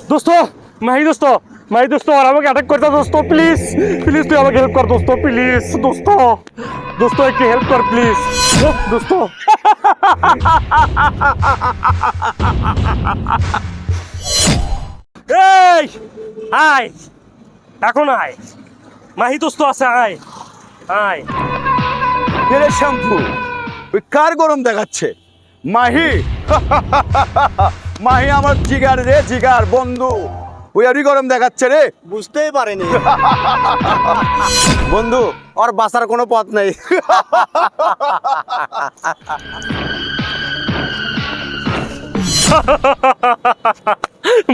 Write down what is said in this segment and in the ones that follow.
দোস্ত মাহি দোস্ত মাহি দোস্ত আর আমাকে অ্যাটাক করতে দোস্ত প্লিজ প্লিজ তুই আমাকে হেল্প কর দোস্ত প্লিজ দোস্ত দোস্ত একটু হেল্প কর প্লিজ দোস্ত এই আয় এখন আয় মাহি দোস্ত আছে আয় আয় রে শ্যাম্পু ওই কার গরম দেখাচ্ছে মাহি মাহি আমার জিগার রে জিগার বন্ধু ওই আরই গরম দেখাচ্ছে রে বুঝতেই পারেনি বন্ধু ওর বাঁচার কোনো পথ নেই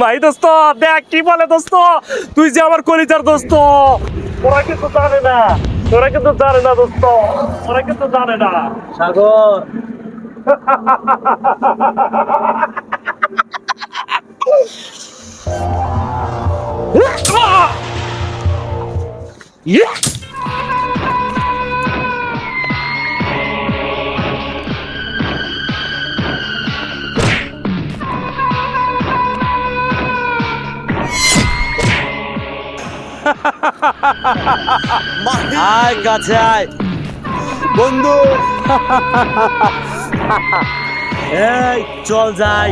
ভাই দোস্ত দেখ কি বলে দোস্ত তুই যে আমার কলিজার দোস্ত ওরা কিন্তু জানে না ওরা কিন্তু জানে না দোস্ত ওরা কিন্তু জানে না সাগর আয় কাছে আয় বন্ধু এই চল যাই